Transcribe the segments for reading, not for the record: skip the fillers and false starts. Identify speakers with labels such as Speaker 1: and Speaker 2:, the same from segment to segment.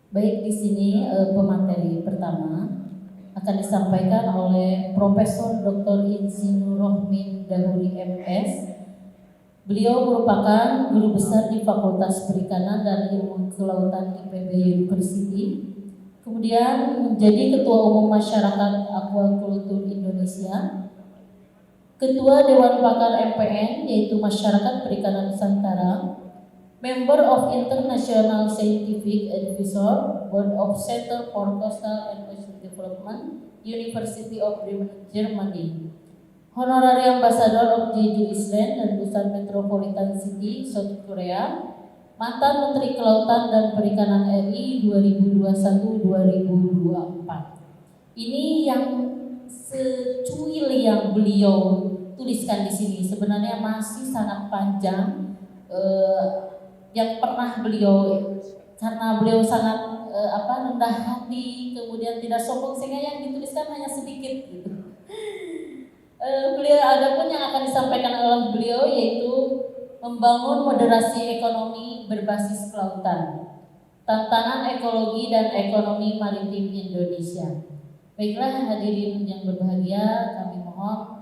Speaker 1: Baik, di sini pemateri pertama akan disampaikan oleh Profesor Dr. Insinyur Rohmin Dahuri MS. Beliau merupakan guru besar di Fakultas Perikanan dan Ilmu Kelautan IPB University. Kemudian menjadi Ketua Umum Masyarakat Aquaculture Indonesia, Ketua Dewan Pakar MPN yaitu Masyarakat Perikanan Nusantara, Member of International Scientific Advisor, Board of Center for Coastal and Ocean Development, University of Bremen, Germany, Honorary Ambassador of Jeju Island dan Busan Metropolitan City, South Korea, mantan Menteri Kelautan dan Perikanan RI 2021-2024. Ini yang secuil yang beliau tuliskan di sini. Sebenarnya masih sangat panjang. Yang pernah beliau, karena beliau sangat rendah hati, kemudian tidak sombong, sehingga yang dituliskan hanya sedikit gitu. Beliau ada pun yang akan disampaikan oleh beliau yaitu membangun moderasi ekonomi berbasis kelautan, tantangan ekologi dan ekonomi maritim Indonesia. Baiklah hadirin yang berbahagia, kami mohon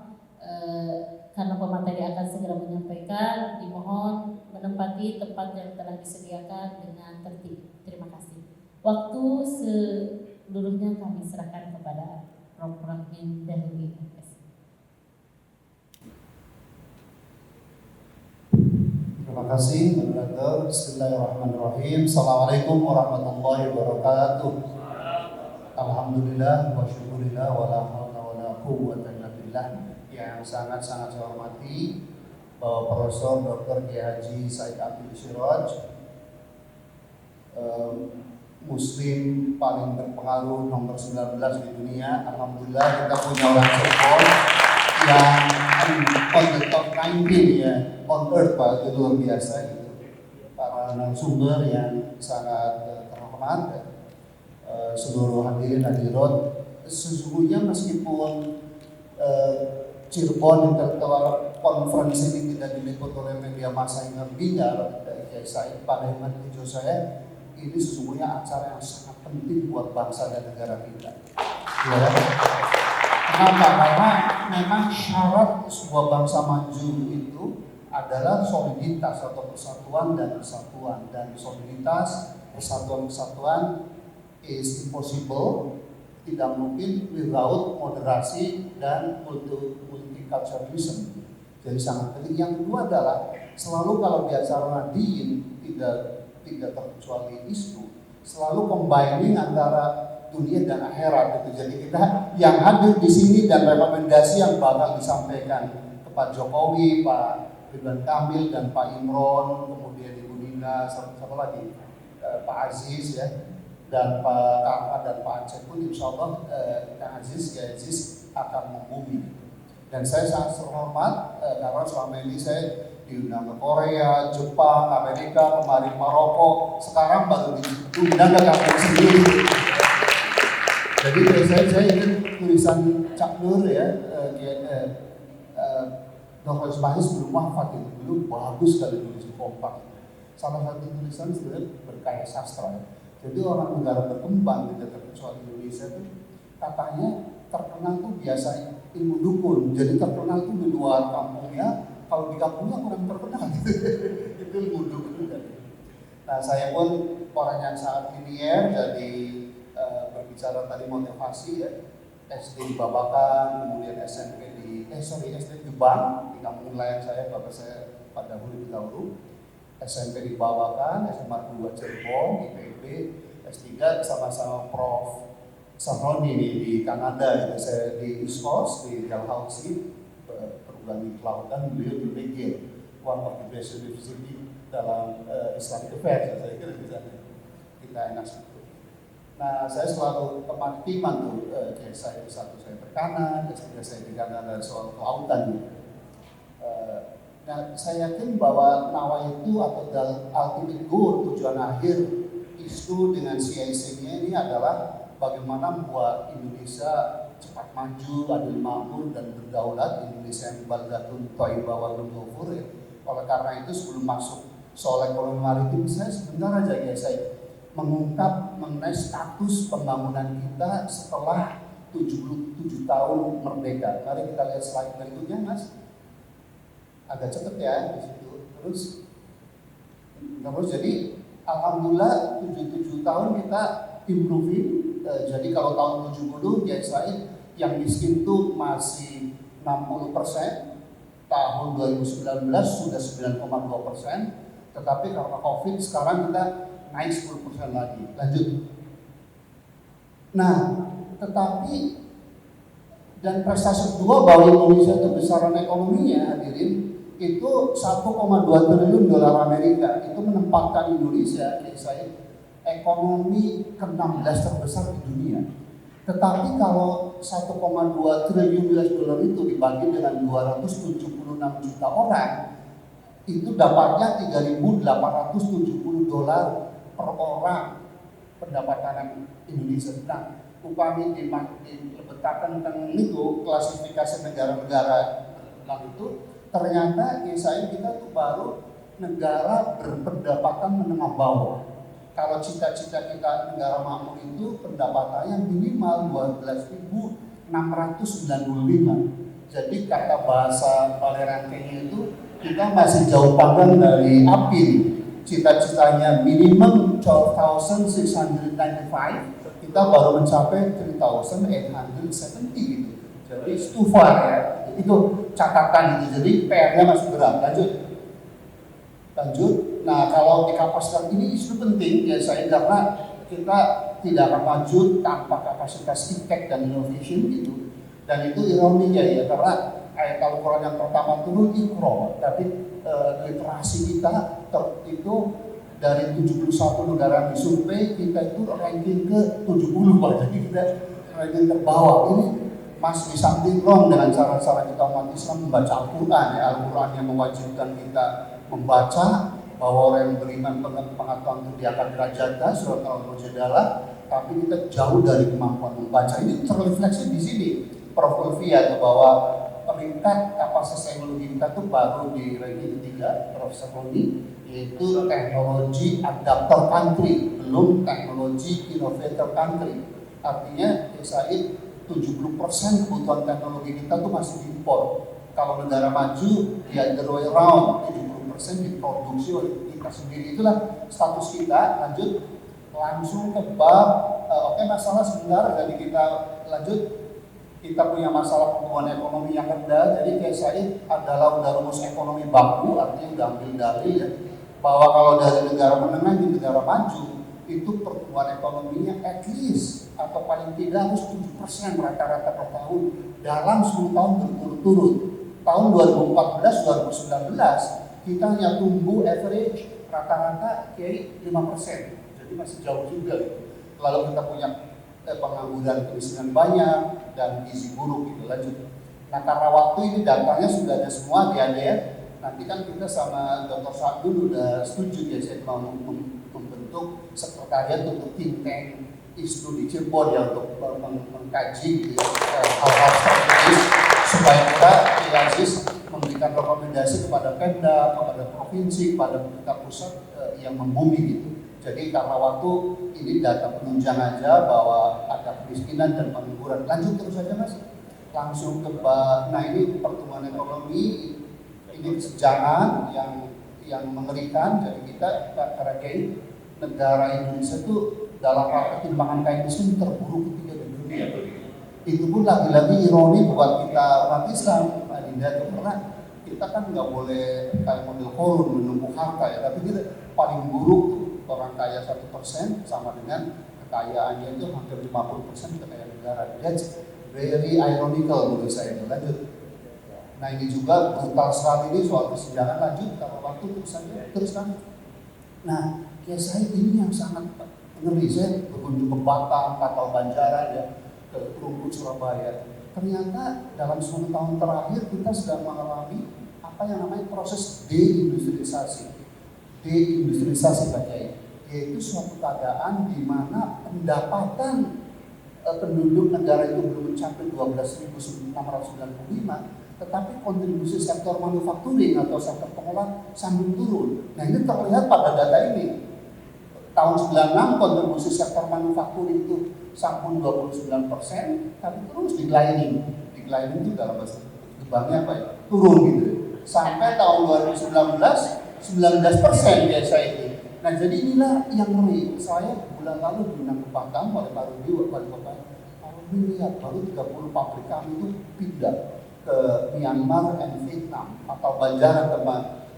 Speaker 1: karena pemateri akan segera menyampaikan, dimohon menempati tempat yang telah disediakan dengan tertib. Terima kasih. Waktu seluruhnya kami serahkan kepada Prof. Rohmin Dahuri MS.
Speaker 2: Terima kasih, moderator. Bismillahirrahmanirrahim. Assalamualaikum warahmatullahi wabarakatuh. Alhamdulillah wa syukurillah wa la hawla wa la quwwata illa billah. Yang sangat-sangat saya hormati Bapak Profesor Dr. Kiai Haji Said Akil Siraj, Muslim paling berpengaruh nomor 19 di dunia. Alhamdulillah kita punya orang support yang on the top 19 ya, on earth Pak, itu luar biasa gitu. Para narasumber yang sangat terhormat, seluruh hadirin hadirat, sesungguhnya meskipun Cirebon Intellectual Conference ini tidak diliput oleh media massa yang terbinar, saya pada hemat hijau saya, ini sesungguhnya acara yang sangat penting buat bangsa dan negara kita. Ya. Kenapa? Karena memang syarat sebuah bangsa maju itu adalah soliditas atau persatuan dan kesatuan, dan soliditas persatuan is impossible, tidak mungkin without moderasi dan multiculturalism. Jadi sangat penting. Yang kedua adalah selalu kalau di acara Nadiin tidak terkecuali isu, selalu combining antara dunia dan akhirat gitu. Jadi kita yang hadir di sini dan rekomendasi yang bakal disampaikan ke Pak Jokowi, Pak Ridwan Kamil dan Pak Imron, kemudian Ibu Nina, siapa lagi, Pak Aziz ya, dan Pak Kaka dan Pak Aceh pun insya Allah Kang Aziz, Kiai Aziz akan membumi. Dan saya sangat terhormat karena selama ini saya diundang ke Korea, Jepang, Amerika, kemarin Maroko, sekarang baru diundang ke kampung sendiri. Jadi saya ingin tulisan Cak Nur ya, Dr. Ismahis belum wafat itu, dulu bagus sekali tulis kompak. Salah satu tulisan sebenarnya berkaya sastra ya. Jadi orang negara berkembang tidak terkecuali Indonesia itu katanya terkenal tuh biasa ilmu dukun. Jadi terkenal tuh di luar kampungnya, kalau di kampungnya kurang terkenal gitu. Itu ilmu dukun. Nah saya pun orang yang sangat linier, jadi berbicara tadi motivasi ya, SD di Babakan, kemudian SMP SD di Bank, di kampung nelayan saya, bapak saya Pak Dahulu di Tauru, SMP di Babakan, SMA 2 Cirebon, IPB, S3 sama-sama Prof. Sahroni di Kanada, itu saya di East Coast, di Dalhousie, perguruan kelautan, beliau di PG, one of the best university dalam Islamic Affairs, saya kira di sana kita enak sekali. Nah, saya selalu teman timan tuh, saya satu saya berkanan, ketiga saya di Kanada soal kelautan. Nah, saya yakin bahwa NAWA itu atau ultimate goal, tujuan akhir isu dengan CIC-nya ini adalah bagaimana membuat Indonesia cepat maju, adil makmur dan berdaulat. Indonesia yang baldatun thayyibah wa ghafur ya. Oleh karena itu sebelum masuk soal ekonomi maritim, saya sebentar aja ya saya mengungkap mengenai status pembangunan kita setelah 77 tahun merdeka. Mari kita lihat slide berikutnya, Mas. Agak cepet ya di situ. Terus jadi alhamdulillah 77 tahun kita improving. Jadi kalau tahun 70 GSI yang miskin itu masih 60%, tahun 2019 sudah 9,2%, tetapi karena COVID sekarang kita naik 10% lagi. Lanjut. Nah, tetapi dan prestasi kedua bahwa Indonesia itu besaran ekonominya, hadirin, itu 1,2 triliun dolar Amerika. Itu menempatkan Indonesia, saya ekonomi ke-16 terbesar di dunia. Tetapi kalau 1,2 triliun US dollar itu dibagi dengan 276 juta orang, itu dapatnya 3.870 dolar per orang pendapatan Indonesia. Nah, upami diletakkan tentang itu klasifikasi negara-negara itu, ternyata saya kita tuh baru negara berpendapatan menengah bawah. Kalau cita-cita kita negara makmur itu pendapatannya minimal 12.695. Jadi kata bahasa toleransinya itu kita masih jauh panggang dari api. Cita-citanya minimum 12.695, kita baru mencapai 3.870 gitu. Jadi it's too far ya. Itu catatan itu. Jadi PR-nya masih berat. Lanjut. Nah, kalau di kapasitas ini isu penting ya saya, karena kita tidak akan maju tanpa kapasitas impact dan innovation gitu. Dan itu ironinya ya, karena kalau Quran yang pertama turun Iqra, tapi literasi kita itu dari 71 negara disurvei, kita itu ranking ke 70, jadi kita ranking terbawah. Ini masih something wrong dengan cara-cara kita umat Islam membaca Al-Quran ya. Al-Quran yang mewajibkan kita membaca bahwa orang yang beriman pengetahuan itu dia akan derajatnya, surat Al-Mujadalah, tapi kita jauh dari kemampuan membaca. Ini terrefleksi di sini, Prof. Ulfia, bahwa peringkat kapasitas teknologi kita itu baru di ranking 3, Profesor Roni, yaitu teknologi adapter country, belum teknologi innovator country. Artinya, SAI 70% kebutuhan teknologi kita tuh masih diimpor. Kalau negara maju, ya the way around, 70% diproduksi oleh kita sendiri. Itulah status kita. Lanjut, langsung ke bab, oke, masalah sebentar, jadi kita lanjut. Kita punya masalah pertumbuhan ekonomi yang rendah, jadi KSI adalah udah rumus ekonomi baku, artinya udah ambil dalil ya, bahwa kalau dari negara menengah di negara maju, itu pertumbuhan ekonominya at least atau paling tidak harus 7% rata-rata per tahun dalam 10 tahun berturut-turut. Tahun 2014-2019 kita hanya tumbuh average rata-rata kayak 5%, jadi masih jauh juga. Lalu kita punya pengangguran, kemiskinan banyak, dan gizi buruk gitu. Lanjut. Nah, karena waktu ini datanya sudah ada semua di ADR. Nanti kan kita sama Dr. Sadul udah setuju ya, saya mau membentuk sekretariat untuk think tank isu di Cirebon ya, untuk mengkaji hal-hal strategis supaya kita memberikan rekomendasi kepada Pemda, kepada provinsi, kepada pemerintah pusat yang membumi gitu. Jadi karena waktu ini data penunjang aja bahwa ada kemiskinan dan pengangguran. Lanjut terus saja Mas. Langsung ke nah ini pertumbuhan ekonomi, ini kesenjangan yang mengerikan. Jadi kita karakteristik negara Indonesia itu dalam pertimbangan kain miskin terburuk ketiga di dunia. Itu pun lagi-lagi ironi buat kita umat Islam, Pak Dinda, karena kita kan nggak boleh kayak model korun menumpuk harta ya, tapi kita paling buruk tuh. Orang kaya 1% sama dengan kekayaannya itu hampir 50% kekayaan negara. That's very ironical menurut saya. Lanjut. Nah ini juga brutal sekali ini soal kesenjangan. Lanjut, kalau waktu teruskan. Nah, saya ini yang sangat ngeri. Saya berkunjung ke Batam, Kapal Banjaran, ya, ke Krungkut Surabaya. Ternyata dalam 10 tahun terakhir kita sedang mengalami apa yang namanya proses deindustrialisasi. Deindustrialisasi Pak, yaitu suatu keadaan di mana pendapatan penduduk negara itu belum mencapai 12.695, tetapi kontribusi sektor manufakturing atau sektor pengolahan sambil turun. Nah ini terlihat pada data ini. Tahun 96 kontribusi sektor manufaktur itu sampun 29%, tapi terus declining itu dalam bahasa Jepangnya apa ya? Turun gitu. Sampai tahun 2019 19% biasa ini. Nah jadi inilah yang ngeri. Saya bulan lalu diundang ke Batam oleh Pak Rudi, wali kota. Pak Rudi lihat baru 30 pabrik kami itu pindah ke Myanmar dan Vietnam atau Banjaran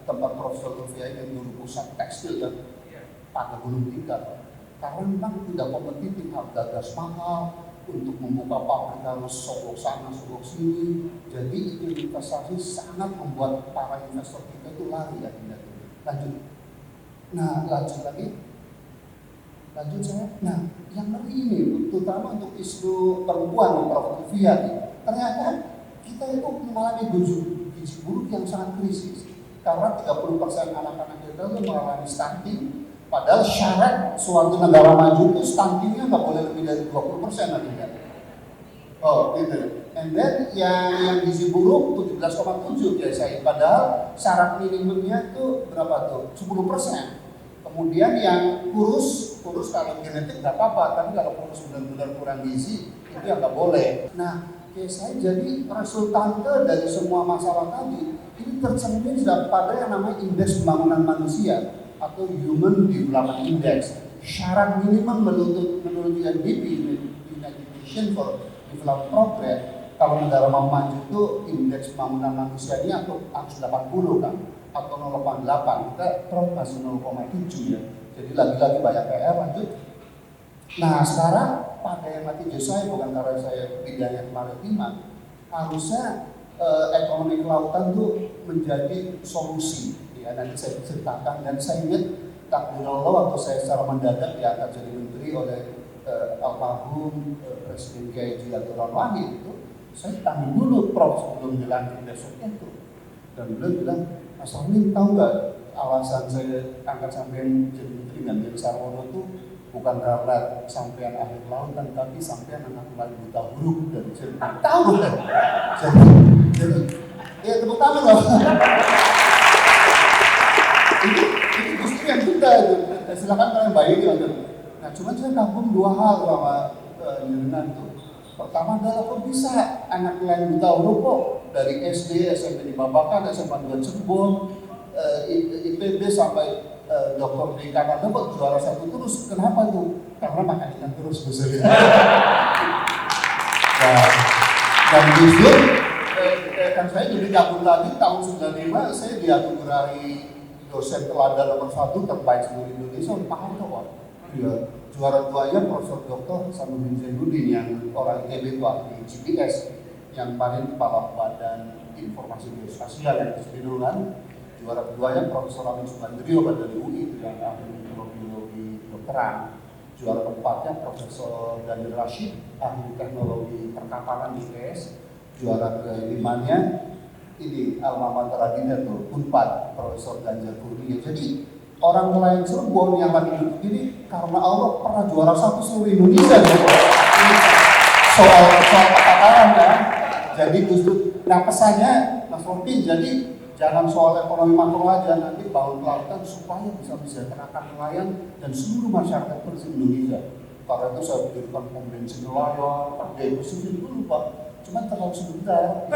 Speaker 2: tempat Profesor Lufia yang dulu pusat tekstil dan pada Gunung Tingkat. Karena memang tidak kompetitif, harga gas mahal untuk membuka pabrik harus sogok sana sogok sini. Jadi itu investasi sangat membuat para investor kita itu lari ya tidak. Lanjut. Nah lanjut saya. Nah yang ngeri ini terutama untuk isu perempuan Prof. Lufia ternyata kita itu mengalami gizi buruk yang sangat krisis karena 30% anak-anak kita itu mengalami stunting, padahal syarat suatu negara maju itu stuntingnya nggak boleh lebih dari 20% nantinya. Oh gitu. And then yang gizi buruk 17,7 biasanya, padahal syarat minimumnya itu berapa tuh? 10%. Kemudian yang kurus kalau genetik nggak apa-apa, tapi kalau kurus benar-benar kurang gizi itu yang nggak boleh. Nah saya jadi resultante dari semua masalah tadi ini tercermin pada yang namanya indeks pembangunan manusia atau Human Development Index. Syarat minimum menurut UNDP, United Nations for Development Progress, kalau negara mau maju itu indeks pembangunan manusianya harus 80 kan atau 0,8, kita terus masih 0,7 ya. Jadi lagi-lagi banyak PR. Lanjut. Nah sekarang pada yang mati saya bukan karena saya bidangnya kemaritiman, harusnya ekonomi kelautan itu menjadi solusi ya, nanti saya ceritakan. Dan saya ingat takdir Allah waktu saya secara mendadak diangkat jadi menteri oleh almarhum Presiden Kiai Haji Abdurrahman Wahid itu, saya tanya dulu Prof sebelum dilantik besoknya itu, dan beliau bilang, Mas Amin tahu nggak alasan saya angkat sampean jadi menteri dan jadi Sarwono itu bukan karena sampean akhir lautan, tapi sampean anak lain buta huruf dan cerita tahu kan? Jadi ya tepuk tangan loh. Ini justru yang kita silakan kalian bayangin. Nah cuma saya kagum dua hal sama Nirina itu. Pertama adalah kok bisa anak lain buta huruf kok dari SD, SMP di Babakan, SMA 2 Cirebon, IPB sampai dokter di Kanada kok juara 1 terus. Kenapa tuh? Karena makan ikan terus misalnya. Dan justru kan saya jadi kabur lagi tahun 95 saya dianugerahi dosen teladan nomor 1 terbaik seluruh Indonesia oleh Pak Harto. Ya, juara 2-nya Profesor Dr. Sanuddin Zainuddin yang orang ITB itu ahli GPS, yang kemarin kepala Badan Informasi Geospasial yang keseluruhan. Juara keduanya Profesor Amin Subandrio dari UI yang ahli biologi kedokteran. Juara keempatnya Profesor Daniel Rashid ahli teknologi perkapalan di IPS. Juara kelimanya ini alma mater Adina tuh Unpad Profesor Ganjar Kurnia. Jadi orang nelayan Cirebon yang lagi duduk ini karena Allah pernah juara 1 seluruh Indonesia gitu. Soal perkapalan ya. Jadi justru nah pesannya Mas Rompin, jadi jangan soal ekonomi makro aja, nanti bangun kelautan supaya bisa mesejahterakan nelayan dan seluruh masyarakat Indonesia. Karena itu saya berikan pom bensin nelayan, deposisi dulu Pak, cuma terlalu sebentar.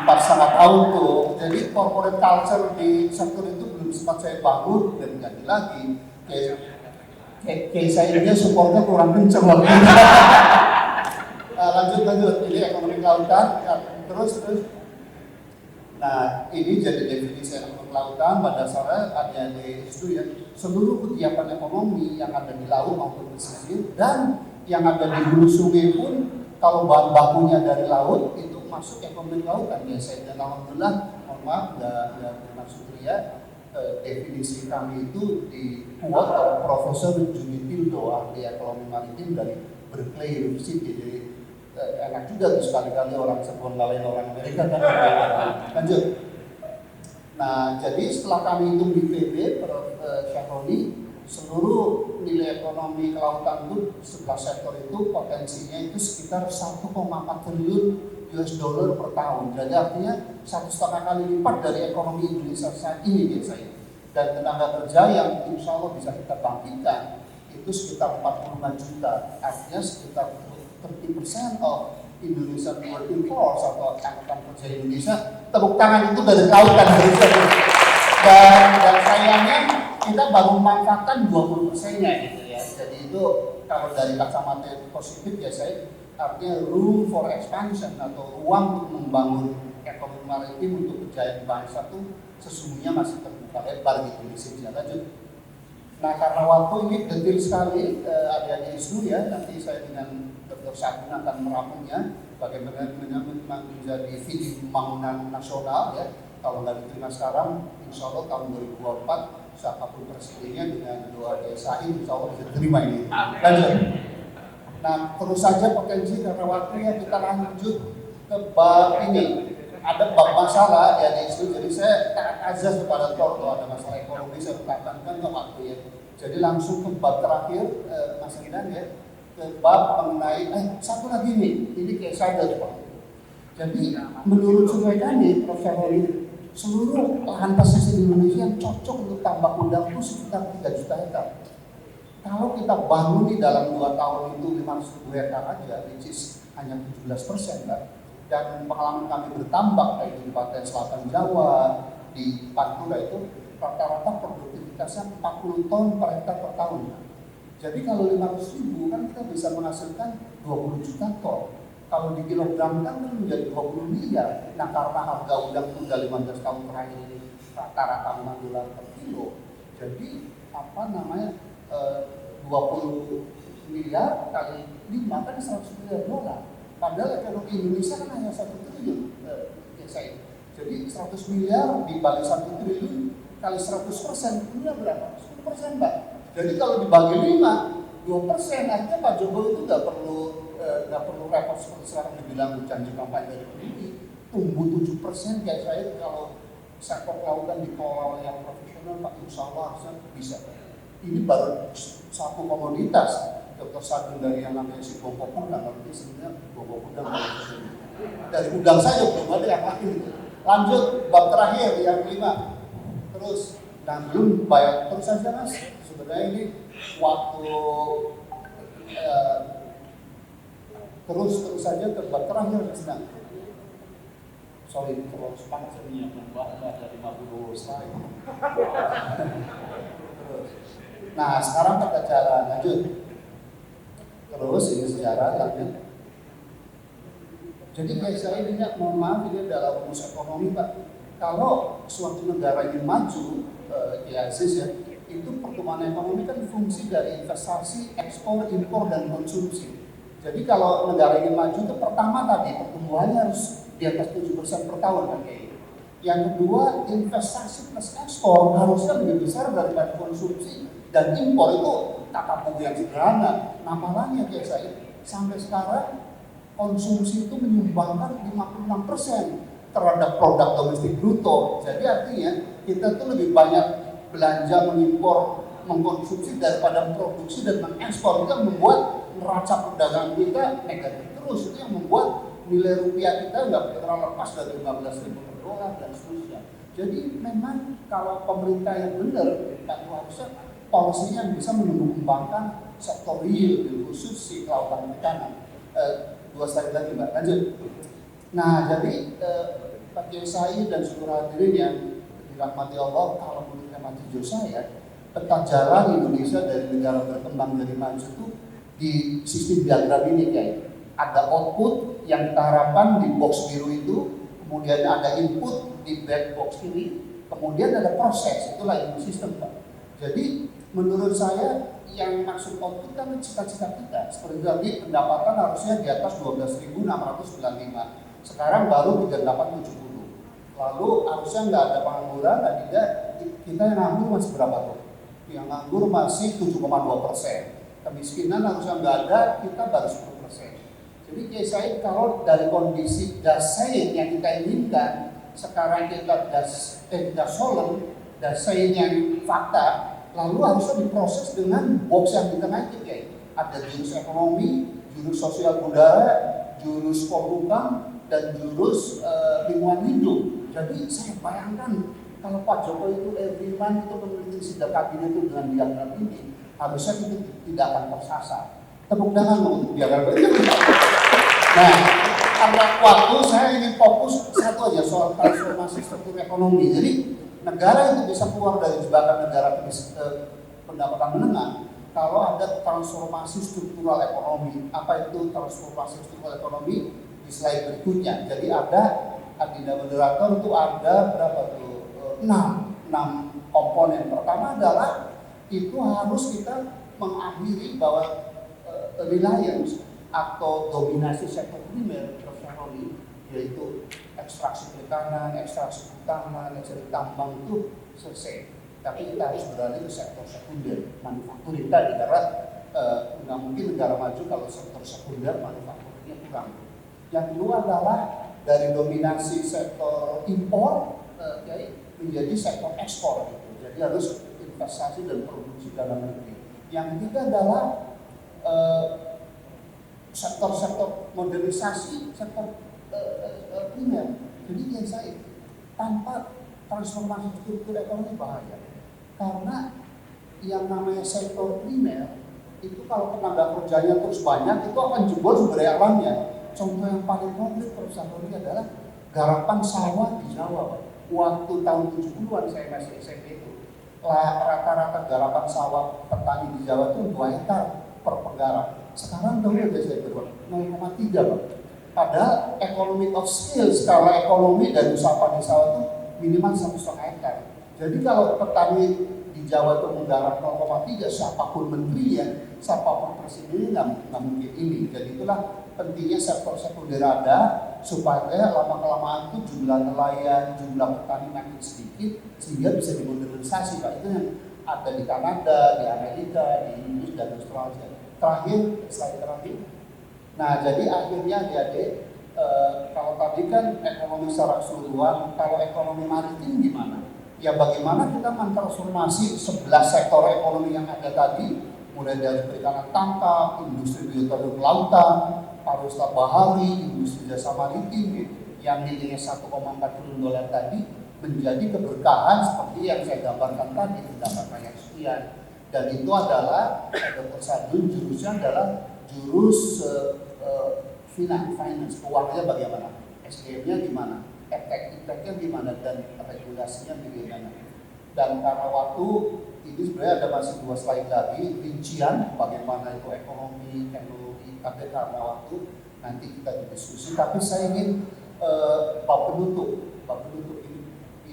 Speaker 2: 4,5 tahun tuh. Jadi corporate culture di sektor itu belum sempat saya bangun dan ganti lagi. Kayak saya dia supportnya kurang kenceng lagi. Lanjut. Ini ekonomi kelautan, terus. Nah, ini jadi definisi ekonomi kelautan. Pada dasarnya ada di situ ya, seluruh kegiatan ekonomi yang ada di laut maupun pesisir dan yang ada di hulu sungai pun kalau bahan bakunya dari laut itu masuk ekonomi kelautan biasa. Dan alhamdulillah, mohon maaf, nggak bermaksud ria, definisi kami itu dibuat oleh Profesor Juni Tildo, ahli ekonomi maritim dari Berkeley University. Jadi enak juga tuh sekali-kali orang Cirebon ngalahin orang Amerika kan. Lanjut. Nah, jadi setelah kami hitung di PB per Syahroni, seluruh nilai ekonomi kelautan itu 11 sektor itu potensinya itu sekitar 1,4 triliun US dollar per tahun. Jadi artinya 1,5 kali lipat dari ekonomi Indonesia saat ini biasanya. dan tenaga kerja yang insya Allah bisa kita bangkitkan itu sekitar 45 juta, artinya sekitar 30% of Indonesian working force atau angkatan kerja Indonesia. Tepuk tangan itu dari kelautan dan sayangnya kita baru memanfaatkan 20%-nya gitu ya. Jadi itu kalau dari kacamata positif ya saya artinya room for expansion atau ruang untuk membangun ekonomi maritim untuk kejayaan bangsa itu sesungguhnya masih terbuka lebar gitu di sini. Lanjut. Nah karena waktu ini detail sekali adik-adik ISNU ya, nanti saya dengan Dr. Sagun akan meramunya bagaimana menjadi visi pembangunan nasional ya. Kalau nggak diterima sekarang, insya Allah tahun 2024 siapapun presidennya dengan doa DSAI insya Allah bisa terima ini. Lanjut. Nah terus saja potensi karena waktunya kita lanjut ke bab ini. Ada bab masalah ya di situ, jadi saya taat azas kepada kalau ada masalah ekonomi saya tekankan ke waktu ya. Jadi langsung ke bab terakhir Mas Ridan ya, ke bab mengenai satu lagi nih, ini kayak saya Pak. Jadi menurut survei kami Profesor Roli, seluruh lahan pesisir Indonesia yang cocok untuk tambak udang itu sekitar 3 juta hektar. Kalau kita bangun di dalam 2 tahun itu 500.000 hektar aja, which is hanya 17% kan. Dan pengalaman kami bertambak kayak di Pantai Selatan Jawa, di Pantura itu rata-rata produktivitasnya 40 ton per hektar per tahun. Jadi kalau 500.000 kan kita bisa menghasilkan 20 juta ton. Kalau di kilogramkan kan menjadi 20 miliar. Nah karena harga udang sudah 15 tahun terakhir ini rata-rata $6 per kilo. Jadi 20 miliar kali 5 kan 100 miliar dolar. Padahal ekonomi Indonesia kan hanya 1 triliun Jadi 100 miliar dibagi 1 triliun kali 100% itu berapa? 10% Pak. Jadi kalau dibagi 5, 2%, artinya Pak Jokowi itu nggak perlu repot seperti sekarang dibilang janji kampanye dari PDI, tumbuh 7% kayak saya kalau sektor kelautan dikelola yang profesional Pak, insya Allah harusnya bisa. Ini baru satu komoditas. Dr. Sagun dari yang namanya si bongkok udang, nanti sebenarnya bongkok udang dari udang saja belum ada yang lain. Lanjut bab terakhir yang 5. Terus dan belum bayar terus saja Mas. Sebenarnya ini waktu terus saja ke bab terakhir sedang. Sorry kalau semangat saya menyiapkan ada 50 slide. Terus. Nah sekarang kita jalan lanjut. Terus ini sejarah lanjut. Jadi guys saya ini mohon maaf ini dalam rumus ekonomi Pak. Kalau suatu negara ingin maju di Aziz ya, itu pertumbuhan ekonomi kan fungsi dari investasi, ekspor, impor dan konsumsi. Jadi kalau negara ingin maju itu pertama tadi pertumbuhannya harus di atas 7% per tahun kan kayak gitu. Yang kedua investasi plus ekspor harusnya lebih besar daripada konsumsi dan impor itu kata buku yang sederhana. Namanya kayak saya sampai sekarang konsumsi itu menyumbangkan 56% terhadap produk domestik bruto. Jadi artinya kita tuh lebih banyak belanja mengimpor mengkonsumsi daripada produksi dan mengekspor. Itu yang membuat neraca perdagangan kita negatif terus. Itu yang membuat nilai rupiah kita nggak pernah lepas dari 15.000 per dolar dan seterusnya. Jadi memang kalau pemerintah yang benar, Pak harusnya polisinya bisa menumbuh kembangkan sektor real, khusus si kelautan perikanan. 2 slide lagi Mbak, lanjut. Nah jadi Pak Kiai dan seluruh hadirin yang dirahmati Allah, kalau menurut hemat hijau saya, peta jalan Indonesia dari negara berkembang dari maju itu di sistem diagram ini kayak ada output yang kita harapkan di box biru itu, kemudian ada input di black box ini, kemudian ada proses, itulah ilmu sistem Pak. Jadi menurut saya yang maksud output kan cita-cita kita. Seperti tadi pendapatan harusnya di atas 12.695. Sekarang baru 3870. Lalu harusnya nggak ada pengangguran, dan kita yang nganggur masih berapa tuh? Yang nganggur masih 7,2%. Kemiskinan harusnya nggak ada, kita baru 10%. Jadi kayak saya kalau dari kondisi dasain yang kita inginkan, sekarang kita dasolen, dasain yang fakta, lalu harusnya diproses dengan box yang di tengah itu kayak ada jurus ekonomi, jurus sosial budaya, jurus polhukam, dan jurus lingkungan hidup. Jadi saya bayangkan Kalau Pak Jokowi itu everyman itu memiliki sidang kabinet itu dengan diagram ini, harusnya itu tidak akan tersasar. Tepuk tangan untuk diagram ini. Nah, karena waktu saya ingin fokus satu aja soal transformasi struktur ekonomi. Jadi negara itu bisa keluar dari jebakan negara pendapatan menengah kalau ada transformasi struktural ekonomi. Apa itu transformasi struktural ekonomi? Di slide berikutnya. Jadi ada agenda moderator itu ada berapa tuh? 6 komponen. Pertama adalah itu harus kita mengakhiri bahwa reliance atau dominasi sektor primer profesional, yaitu ekstraksi perikanan, ekstraksi hutan, ekstraksi tambang itu selesai. Tapi kita harus beralih ke sektor sekunder, manufaktur tadi, karena nggak mungkin negara maju kalau sektor sekunder manufakturnya kurang. Yang kedua adalah dari dominasi sektor impor menjadi sektor ekspor, gitu. Jadi harus investasi dan produksi dalam negeri. Yang ketiga adalah sektor-sektor modernisasi, sektor primer. Jadi yang saya tanpa transformasi struktur ekonomi bahaya. Karena yang namanya sektor primer itu kalau tenaga kerjanya terus banyak itu akan jebol sumber daya alamnya. Contoh yang paling konkret perusahaan ini adalah garapan sawah di Jawa. Waktu tahun 70-an saya masih SMP itu, rata-rata garapan sawah petani di Jawa itu 2 hektar per penggarap. Sekarang tahu aja saya berapa? 0,3 Pak. Padahal economy of scale, skala ekonomi dari usaha padi sawah itu minimal 1,5 hektar. Jadi kalau petani di Jawa itu menggarap 0,3, siapapun menterinya, siapapun presidennya nggak mungkin ini. Jadi itulah pentingnya sektor sekunder ada supaya lama-kelamaan itu jumlah nelayan, jumlah petani makin sedikit sehingga bisa dimodernisasi. Pak, itu yang ada di Kanada, di Amerika, di Inggris dan Australia. Terakhir, slide terakhir. Nah, jadi akhirnya adik-adik, kalau tadi kan ekonomi secara keseluruhan, kalau ekonomi maritim gimana? Ya bagaimana kita mentransformasi 11 sektor ekonomi yang ada tadi, mulai dari perikanan tangkap, industri bioteknologi kelautan, pariwisata bahari, industri jasa maritim yang nilainya 1,4 triliun dolar tadi menjadi keberkahan seperti yang saya gambarkan tadi, mendapatkan yang sekian. Dan itu adalah Dr. Sadun jurusnya adalah jurus finance, keuangannya bagaimana, SDM-nya gimana, efek-efeknya gimana, dan regulasinya bagaimana. Dan karena waktu ini sebenarnya ada masih 2 slide lagi rincian bagaimana itu ekonomi, teknologi, tapi karena waktu nanti kita berdiskusi. Tapi saya ingin bab penutup ini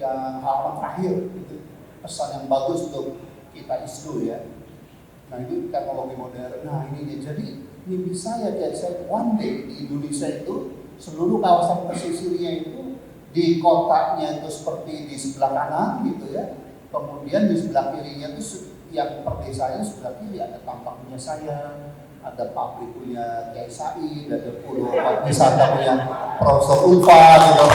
Speaker 2: yang halaman terakhir itu pesan yang bagus untuk kita isu ya. Nah ini teknologi modern. Nah ini dia. Jadi mimpi saya one day di Indonesia itu seluruh kawasan pesisirnya itu di kotanya itu seperti di sebelah kanan gitu ya. Kemudian di sebelah kirinya itu yang perdesaan sebelah kiri ada tambak punya saya, ada pabrik punya Kiai Said, ada pulau wisata punya Profesor Ulfa, gitu.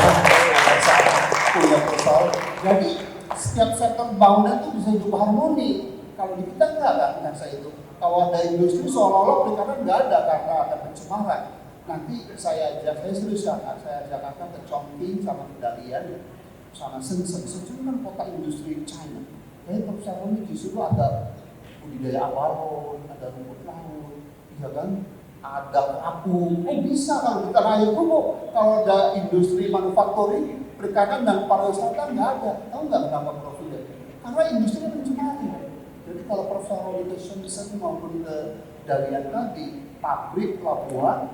Speaker 2: Punya Profesor. Jadi setiap sektor bangunan itu bisa hidup harmoni. Kalau di kita enggak kan saya itu. Kalau ada industri seolah-olah perikanan enggak ada karena ada pencemaran. Nanti saya serius ya, saya ajak kakak ke Chongqing sama ke Dalian, sama Shenzhen kan kota industri China. Jadi perpustakaan ini di situ ada budidaya abalon, ada rumput laut, ya kan, ada kerapu. Bisa kalau kita rayu dulu, kalau ada industri manufakturing, perikanan dan pariwisata nggak ada. Tahu nggak kenapa profilnya? Karena industri mencemari. Jadi kalau profesional education maupun ke Dalian tadi, pabrik, pelabuhan,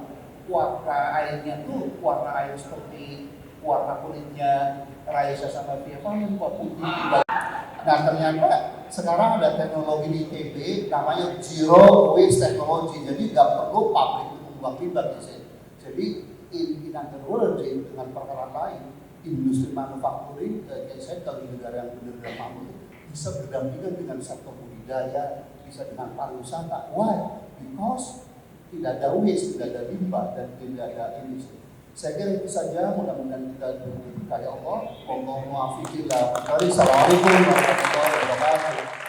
Speaker 2: warna airnya tuh warna air seperti warna kulitnya Raisa sama Vietnam, putih. Nah ternyata sekarang ada teknologi di ITB namanya Zero Waste Technology. Jadi nggak perlu pabrik itu membuang limbah di sini. Jadi in other words, dengan perkara lain, industri manufakturing sektor di negara yang benar-benar mampu bisa berdampingan dengan sektor budidaya, bisa dengan pariwisata. Why? Because tidak ada waste, tidak ada limbah, dan tidak ada industri. Saya kira itu saja, mudah-mudahan kita diberkahi Allah. Assalamualaikum warahmatullahi wabarakatuh.